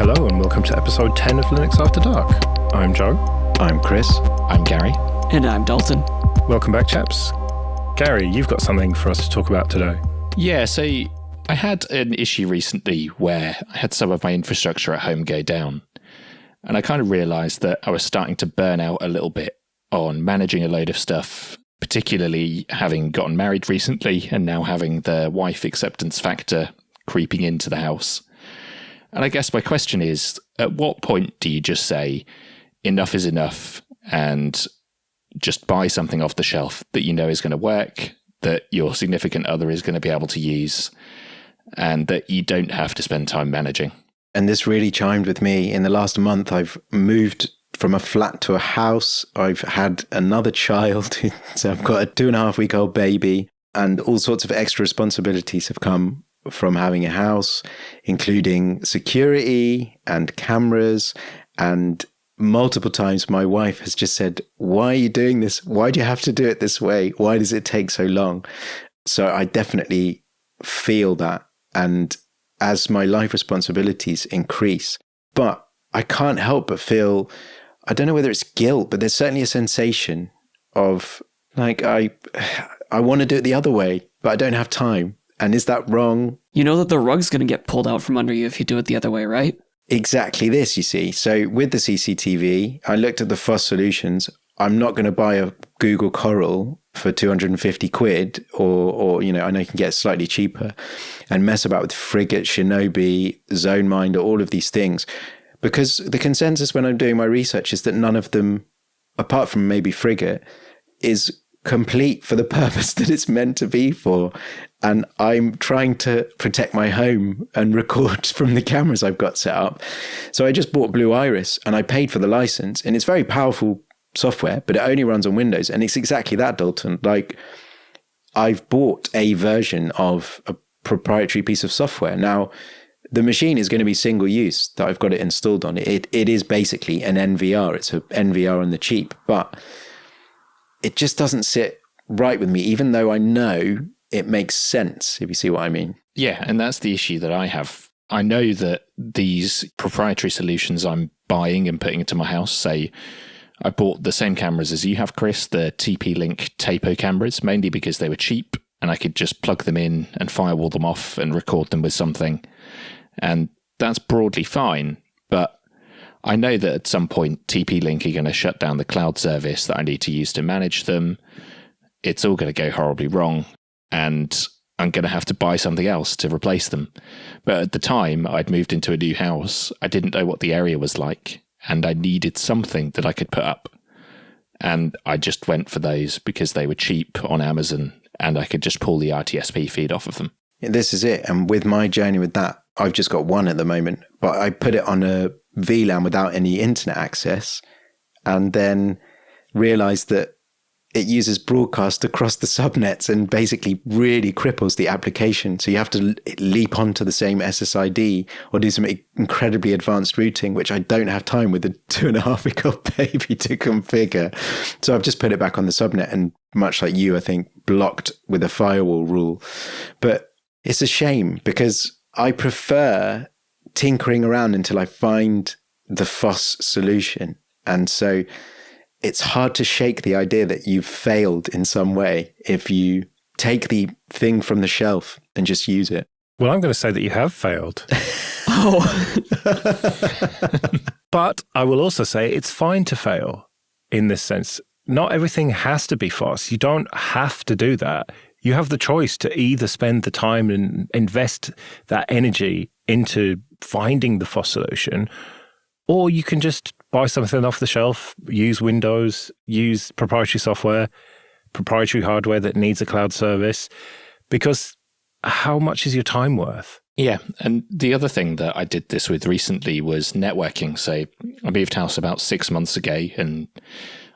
Hello and welcome to episode 10 of Linux After Dark. I'm Joe. I'm Chris. I'm Gary. And I'm Dalton. Welcome back, chaps. Gary, you've got something for us to talk about today. Yeah, so I had an issue recently where I had some of my infrastructure at home go down. And I kind of realised that I was starting to burn out a little bit on managing a load of stuff, particularly having gotten married recently and now having the wife acceptance factor creeping into the house. And I guess my question is, at what point do you just say, enough is enough, and just buy something off the shelf that you know is going to work, that your significant other is going to be able to use, and that you don't have to spend time managing? And this really chimed with me. In the last month, I've moved from a flat to a house. I've had another child. So I've got a 2.5-week-old baby, and all sorts of extra responsibilities have come from having a house, including security and cameras. And multiple times my wife has just said, why are you doing this? Why do you have to do it this way? Why does it take so long? So I definitely feel that. And as my life responsibilities increase, but I can't help but feel, I don't know whether it's guilt, but there's certainly a sensation of like, I want to do it the other way, but I don't have time. And is that wrong? You know that the rug's going to get pulled out from under you if you do it the other way, right? Exactly this, you see. So with the CCTV, I looked at the FOSS solutions. I'm not going to buy a Google Coral for 250 quid or you know, I know you can get slightly cheaper and mess about with Frigate, Shinobi, ZoneMinder, all of these things. Because the consensus when I'm doing my research is that none of them, apart from maybe Frigate, is complete for the purpose that it's meant to be for. And I'm trying to protect my home and record from the cameras I've got set up. So I just bought Blue Iris and I paid for the license, and it's very powerful software, but it only runs on Windows. And it's exactly that, Dalton. Like, I've bought a version of a proprietary piece of software. Now, the machine is going to be single use that I've got it installed on. It is basically an NVR. It's an NVR on the cheap, but it just doesn't sit right with me, even though I know it makes sense, if you see what I mean. Yeah, and that's the issue that I have. I know that these proprietary solutions I'm buying and putting into my house, say, I bought the same cameras as you have, Chris, the TP-Link Tapo cameras, mainly because they were cheap and I could just plug them in and firewall them off and record them with something. And that's broadly fine, but I know that at some point TP-Link are going to shut down the cloud service that I need to use to manage them. It's all going to go horribly wrong, and I'm going to have to buy something else to replace them. But at the time, I'd moved into a new house. I didn't know what the area was like, and I needed something that I could put up. And I just went for those because they were cheap on Amazon, and I could just pull the RTSP feed off of them. This is it. And with my journey with that, I've just got one at the moment, but I put it on a VLAN without any internet access, and then realized that it uses broadcast across the subnets and basically really cripples the application. So you have to leap onto the same SSID or do some incredibly advanced routing, which I don't have time with a 2.5-week-old baby to configure. So I've just put it back on the subnet, and much like you, I think, blocked with a firewall rule. But it's a shame because I prefer tinkering around until I find the FOSS solution. And so it's hard to shake the idea that you've failed in some way if you take the thing from the shelf and just use it. Well, I'm going to say that you have failed. Oh. But I will also say it's fine to fail in this sense. Not everything has to be FOSS. You don't have to do that. You have the choice to either spend the time and invest that energy into finding the FOSS solution, or you can just buy something off the shelf, use Windows, use proprietary software, proprietary hardware that needs a cloud service, because how much is your time worth? Yeah, and the other thing that I did this with recently was networking. So I moved house about 6 months ago, and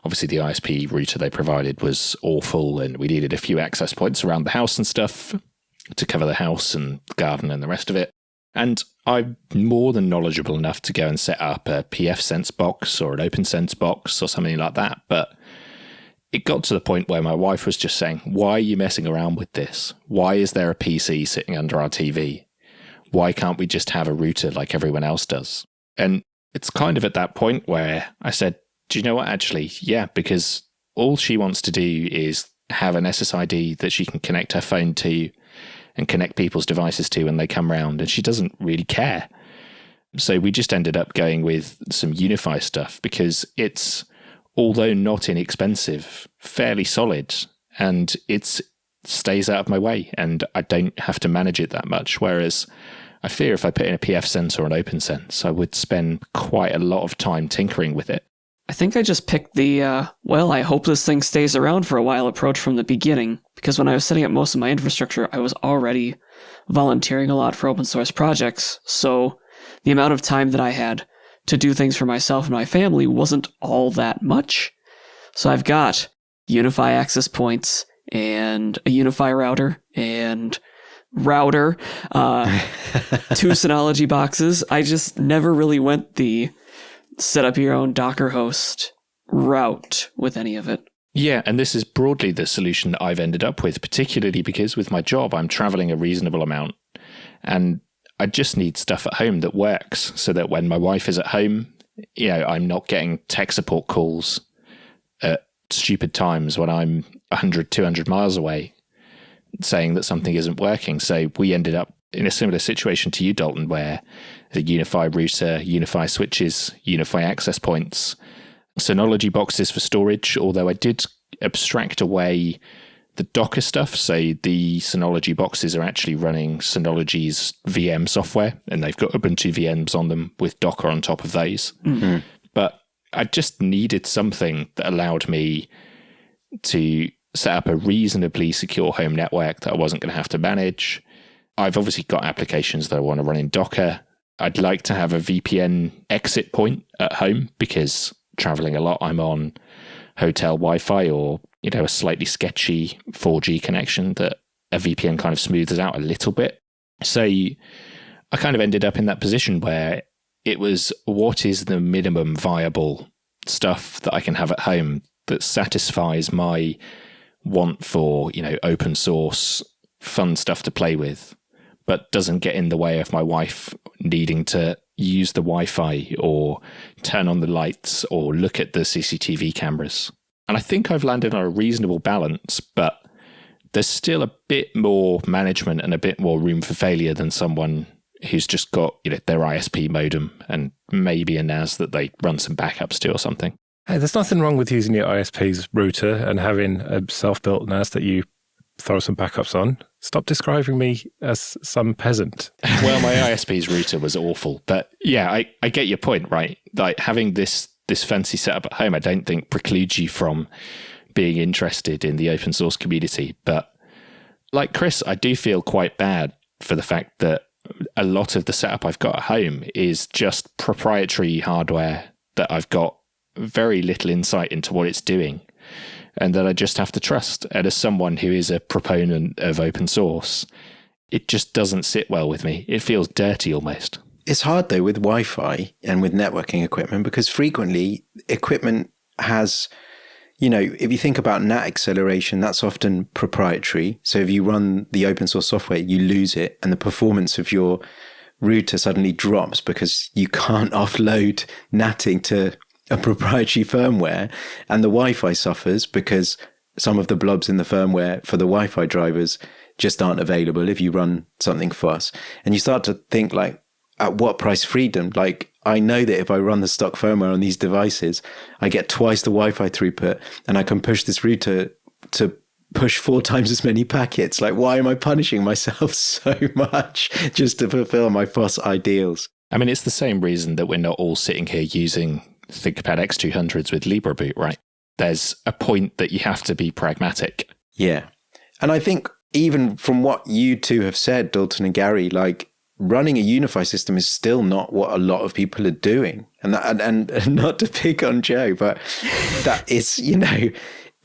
obviously the ISP router they provided was awful, and we needed a few access points around the house and stuff to cover the house and the garden and the rest of it. And I'm more than knowledgeable enough to go and set up a pfSense box or an OpenSense box or something like that. But it got to the point where my wife was just saying, why are you messing around with this? Why is there a PC sitting under our TV? Why can't we just have a router like everyone else does? And it's kind of at that point where I said, do you know what? Actually, yeah, because all she wants to do is have an SSID that she can connect her phone to and connect people's devices to when they come round, and she doesn't really care. So we just ended up going with some Unify stuff because it's, although not inexpensive, fairly solid, and it stays out of my way and I don't have to manage it that much. Whereas I fear if I put in a PF Sense or an OpenSense, I would spend quite a lot of time tinkering with it. I think I just picked the, well, I hope this thing stays around for a while approach from the beginning, because when I was setting up most of my infrastructure, I was already volunteering a lot for open source projects, so the amount of time that I had to do things for myself and my family wasn't all that much. So I've got Unify access points and a Unify router and two Synology boxes. I just never really went the set up your own Docker host route with any of it. Yeah, and this is broadly the solution that I've ended up with, particularly because with my job, I'm traveling a reasonable amount and I just need stuff at home that works so that when my wife is at home, I'm not getting tech support calls at stupid times when I'm 100, 200 miles away saying that something isn't working. So we ended up in a similar situation to you, Dalton, where the Unify router, Unify switches, Unify access points, Synology boxes for storage, although I did abstract away the Docker stuff. So the Synology boxes are actually running Synology's VM software, and they've got Ubuntu VMs on them with Docker on top of those. Mm-hmm. But I just needed something that allowed me to set up a reasonably secure home network that I wasn't going to have to manage. I've obviously got applications that I want to run in Docker. I'd like to have a VPN exit point at home because traveling a lot, I'm on hotel Wi-Fi or, a slightly sketchy 4G connection that a VPN kind of smooths out a little bit. So I kind of ended up in that position where it was, what is the minimum viable stuff that I can have at home that satisfies my want for, open source, fun stuff to play with, but doesn't get in the way of my wife needing to use the Wi-Fi or turn on the lights or look at the CCTV cameras. And I think I've landed on a reasonable balance, but there's still a bit more management and a bit more room for failure than someone who's just got, their ISP modem and maybe a NAS that they run some backups to or something. Hey, there's nothing wrong with using your ISP's router and having a self-built NAS that you throw some backups on. Stop describing me as some peasant. Well, my ISP's router was awful, but yeah, I get your point, right? Like having this fancy setup at home, I don't think precludes you from being interested in the open source community. But like Chris, I do feel quite bad for the fact that a lot of the setup I've got at home is just proprietary hardware that I've got very little insight into what it's doing and that I just have to trust. And as someone who is a proponent of open source, it just doesn't sit well with me. It feels dirty almost. It's hard though with Wi-Fi and with networking equipment because frequently equipment has, if you think about NAT acceleration, that's often proprietary. So if you run the open source software, you lose it and the performance of your router suddenly drops because you can't offload NATing to a proprietary firmware, and the Wi-Fi suffers because some of the blobs in the firmware for the Wi-Fi drivers just aren't available if you run something FOSS. And you start to think like, at what price freedom? Like, I know that if I run the stock firmware on these devices, I get twice the Wi-Fi throughput and I can push this router to push 4 times as many packets. Like, why am I punishing myself so much just to fulfill my FOSS ideals? I mean, it's the same reason that we're not all sitting here using ThinkPad X200s with LibreBoot, right? There's a point that you have to be pragmatic. Yeah. And I think even from what you two have said, Dalton and Gary, like running a Unify system is still not what a lot of people are doing. And not to pick on Joe, but that is,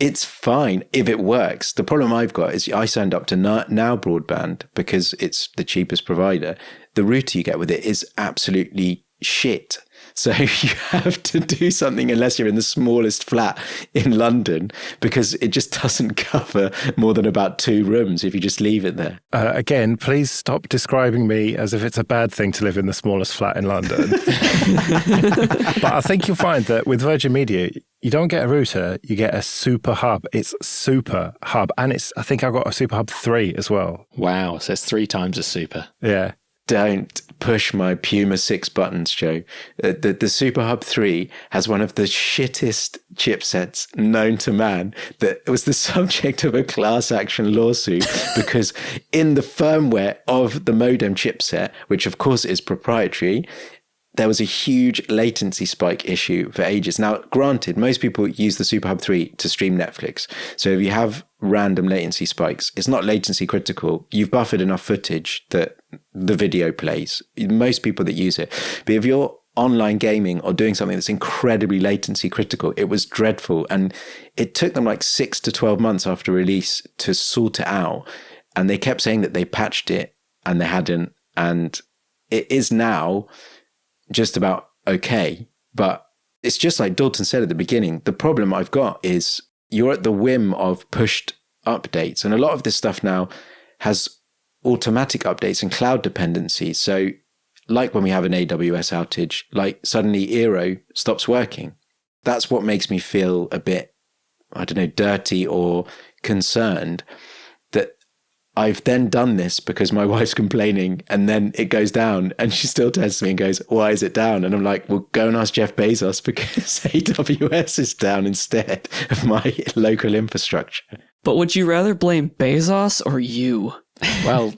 it's fine if it works. The problem I've got is I signed up to Now Broadband because it's the cheapest provider. The router you get with it is absolutely shit. So you have to do something unless you're in the smallest flat in London, because it just doesn't cover more than about 2 rooms if you just leave it there. Again, please stop describing me as if it's a bad thing to live in the smallest flat in London. But I think you'll find that with Virgin Media, you don't get a router, you get a super hub. It's super hub. And I think I got a super hub 3 as well. Wow. So it's 3 times as super. Yeah. Don't push my Puma 6 buttons, Joe. The Super Hub 3 has one of the shittest chipsets known to man that was the subject of a class action lawsuit because in the firmware of the modem chipset, which of course is proprietary, there was a huge latency spike issue for ages. Now, granted, most people use the Super Hub 3 to stream Netflix. So if you have random latency spikes, it's not latency critical. You've buffered enough footage that the video plays. Most people that use it. But if you're online gaming or doing something that's incredibly latency critical, it was dreadful. And it took them like 6 to 12 months after release to sort it out. And they kept saying that they patched it and they hadn't. And it is now just about okay. But it's just like Dalton said at the beginning, the problem I've got is you're at the whim of pushed updates. And a lot of this stuff now has automatic updates and cloud dependencies. So like when we have an AWS outage, like suddenly Eero stops working. That's what makes me feel a bit, I don't know, dirty or concerned that I've then done this because my wife's complaining and then it goes down and she still turns to me and goes, why is it down? And I'm like, well, go and ask Jeff Bezos because AWS is down instead of my local infrastructure. But would you rather blame Bezos or you? Well,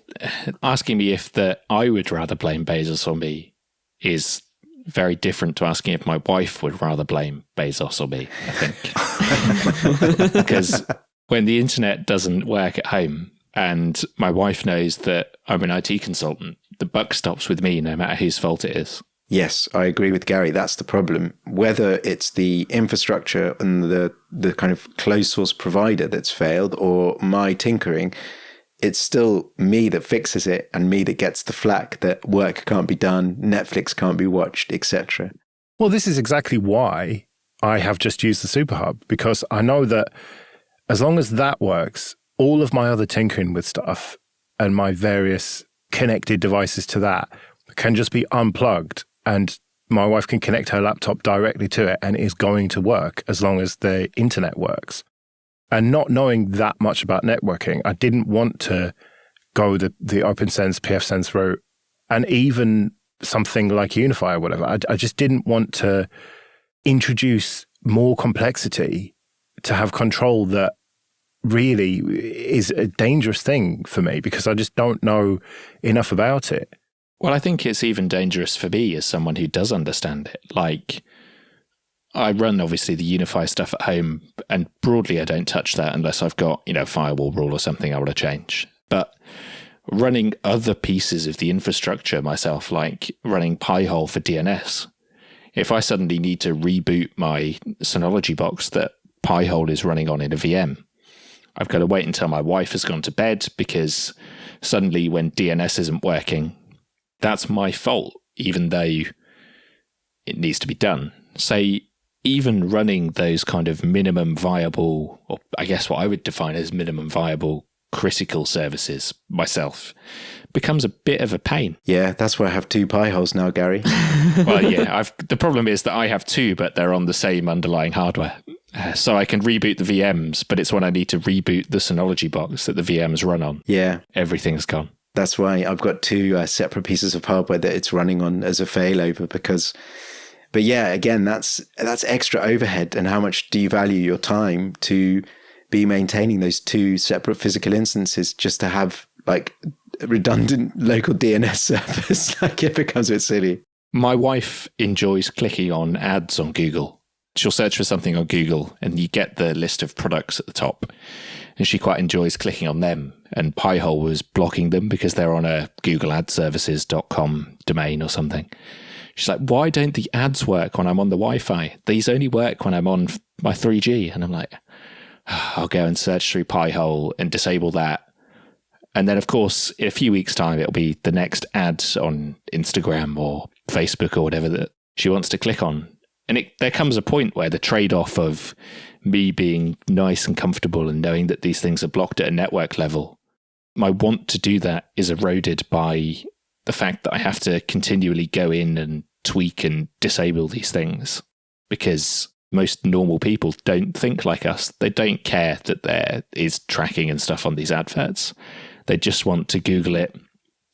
asking me if I would rather blame Bezos or me is very different to asking if my wife would rather blame Bezos or me, I think. Because when the internet doesn't work at home, and my wife knows that I'm an IT consultant, the buck stops with me no matter whose fault it is. Yes, I agree with Gary. That's the problem. Whether it's the infrastructure and the kind of closed source provider that's failed or my tinkering, it's still me that fixes it and me that gets the flack that work can't be done, Netflix can't be watched, etc. Well, this is exactly why I have just used the Super Hub, because I know that as long as that works, all of my other tinkering with stuff and my various connected devices to that can just be unplugged and my wife can connect her laptop directly to it and it is going to work as long as the internet works. And not knowing that much about networking, I didn't want to go the OpenSense, pfSense route, and even something like Unify or whatever. I just didn't want to introduce more complexity to have control that really is a dangerous thing for me because I just don't know enough about it. Well, I think it's even dangerous for me as someone who does understand it. Like, I run obviously the Unify stuff at home, and broadly I don't touch that unless I've got, firewall rule or something I want to change. But running other pieces of the infrastructure myself, like running Pi-hole for DNS, if I suddenly need to reboot my Synology box that Pi-hole is running on in a VM, I've got to wait until my wife has gone to bed because suddenly when DNS isn't working, that's my fault, even though it needs to be done. So even running those kind of minimum viable, or I guess what I would define as minimum viable critical services myself, becomes a bit of a pain. Yeah, that's why I have 2 Pi-holes now, Gary. Well, yeah, the problem is that I have 2, but they're on the same underlying hardware. So I can reboot the VMs, but it's when I need to reboot the Synology box that the VMs run on. Yeah. Everything's gone. That's why I've got 2 separate pieces of hardware that it's running on as a failover because, but yeah, again, that's extra overhead. And how much do you value your time to be maintaining those 2 separate physical instances just to have like redundant local DNS servers? Like it becomes a bit silly. My wife enjoys clicking on ads on Google. She'll search for something on Google and you get the list of products at the top. And she quite enjoys clicking on them. And Pi-hole was blocking them because they're on a googleadservices.com domain or something. She's like, why don't the ads work when I'm on the Wi-Fi? These only work when I'm on my 3G. And I'm like, I'll go and search through Pi-hole and disable that. And then, of course, in a few weeks' time, it'll be the next ad on Instagram or Facebook or whatever that she wants to click on. And there comes a point where the trade-off of me being nice and comfortable and knowing that these things are blocked at a network level, my want to do that is eroded by the fact that I have to continually go in and tweak and disable these things, because most normal people don't think like us. They don't care that there is tracking and stuff on these adverts. They just want to Google it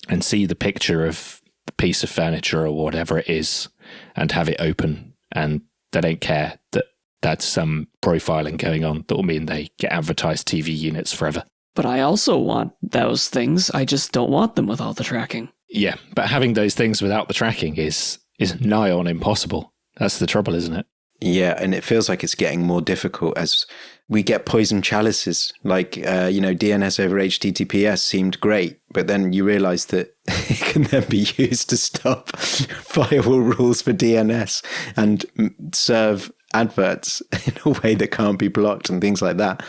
and see the picture of the piece of furniture or whatever it is and have it open. And they don't care that that's some profiling going on that will mean they get advertised TV units forever. But I also want those things. I just don't want them without the tracking. Yeah, but having those things without the tracking is nigh on impossible. That's the trouble, isn't it? Yeah, and it feels like it's getting more difficult as we get poison chalices. Like, DNS over HTTPS seemed great, but then you realize that it can then be used to stop firewall rules for DNS and serve adverts in a way that can't be blocked and things like that.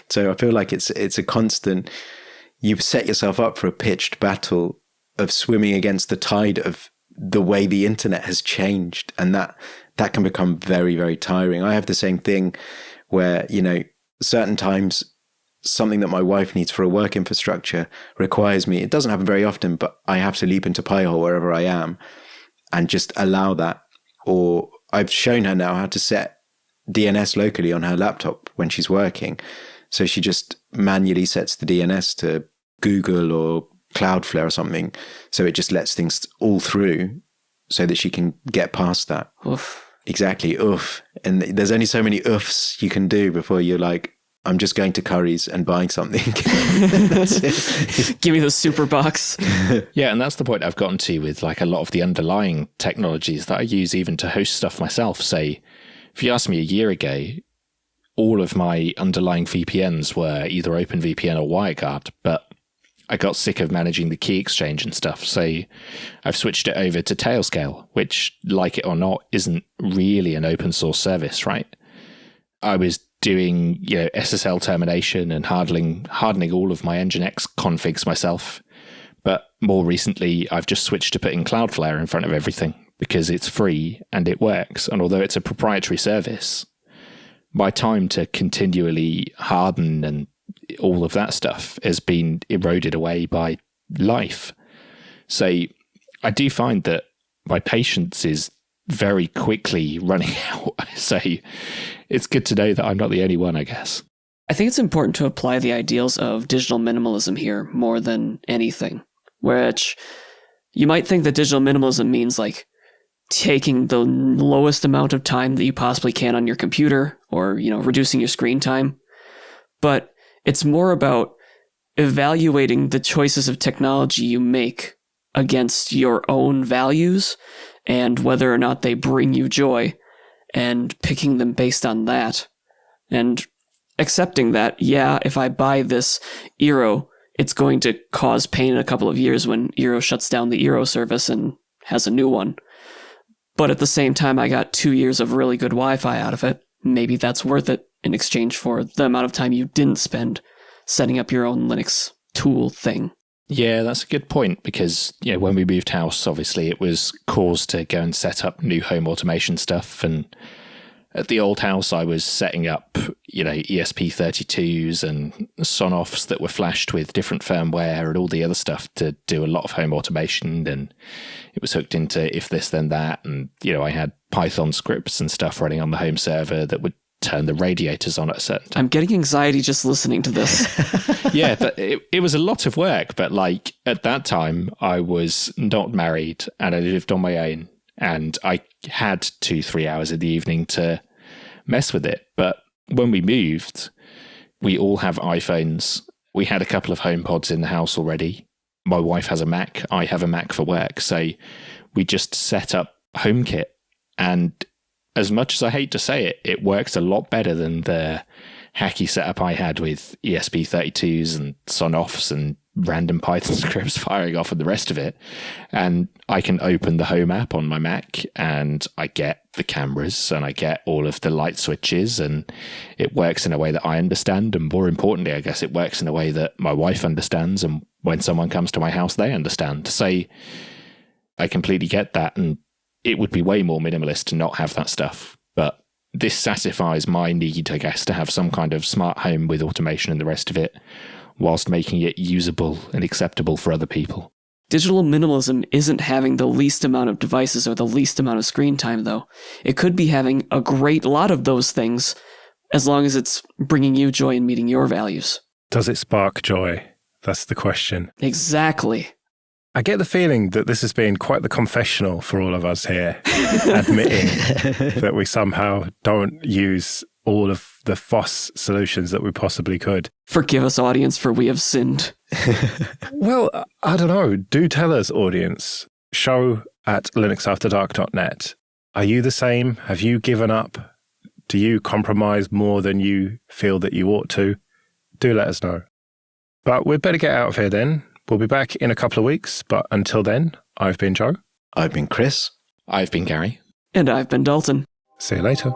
So I feel like it's a constant, you've set yourself up for a pitched battle of swimming against the tide of the way the internet has changed, and that can become very, very tiring. I have the same thing where, certain times something that my wife needs for a work infrastructure requires me. It doesn't happen very often, but I have to leap into Pi-hole wherever I am and just allow that. Or I've shown her now how to set DNS locally on her laptop when she's working. So she just manually sets the DNS to Google or Cloudflare or something. So it just lets things all through so that she can get past that. Oof. Exactly. Oof. And there's only so many oofs you can do before you're like, I'm just going to Curry's and buying something. That's it. Give me the super box. Yeah, and that's the point I've gotten to with like a lot of the underlying technologies that I use even to host stuff myself. Say, if you asked me a year ago, all of my underlying VPNs were either OpenVPN or WireGuard, but I got sick of managing the key exchange and stuff. So I've switched it over to Tailscale, which, like it or not, isn't really an open source service, right? I was doing, SSL termination and hardening all of my Nginx configs myself. But more recently, I've just switched to putting Cloudflare in front of everything because it's free and it works. And although it's a proprietary service, my time to continually harden and all of that stuff has been eroded away by life. So I do find that my patience is very quickly running out. So it's good to know that I'm not the only one, I guess. I think it's important to apply the ideals of digital minimalism here more than anything, which you might think that digital minimalism means like taking the lowest amount of time that you possibly can on your computer or, reducing your screen time. But it's more about evaluating the choices of technology you make against your own values and whether or not they bring you joy, and picking them based on that. And accepting that, if I buy this Eero, it's going to cause pain in a couple of years when Eero shuts down the Eero service and has a new one. But at the same time, I got 2 years of really good Wi-Fi out of it. Maybe that's worth it in exchange for the amount of time you didn't spend setting up your own Linux tool thing. Yeah, that's a good point because, when we moved house, obviously it was cause to go and set up new home automation stuff. And at the old house, I was setting up, ESP32s and Sonoffs that were flashed with different firmware and all the other stuff to do a lot of home automation. And it was hooked into if this, then that. And, I had Python scripts and stuff running on the home server that would turn the radiators on at a certain time. I'm getting anxiety just listening to this. Yeah, but it was a lot of work. But like at that time, I was not married and I lived on my own. And I had 2-3 hours in the evening to mess with it. But when we moved, we all have iPhones. We had a couple of HomePods in the house already. My wife has a Mac. I have a Mac for work. So we just set up HomeKit. And as much as I hate to say it, it works a lot better than the hacky setup I had with ESP32s and Sonoffs and random Python scripts firing off and the rest of it. And I can open the Home app on my Mac and I get the cameras and I get all of the light switches and it works in a way that I understand. And more importantly, I guess it works in a way that my wife understands. And when someone comes to my house, they understand. So I completely get that. And it would be way more minimalist to not have that stuff. But this satisfies my need, I guess, to have some kind of smart home with automation and the rest of it, whilst making it usable and acceptable for other people. Digital minimalism isn't having the least amount of devices or the least amount of screen time, though. It could be having a great lot of those things, as long as it's bringing you joy and meeting your values. Does it spark joy? That's the question. Exactly. I get the feeling that this has been quite the confessional for all of us here, admitting that we somehow don't use all of the FOSS solutions that we possibly could. Forgive us, audience, for we have sinned. Well, I don't know. Do tell us, audience. show@linuxafterdark.net. Are you the same? Have you given up? Do you compromise more than you feel that you ought to? Do let us know. But we'd better get out of here then. We'll be back in a couple of weeks, but until then, I've been Joe. I've been Chris. I've been Gary. And I've been Dalton. See you later.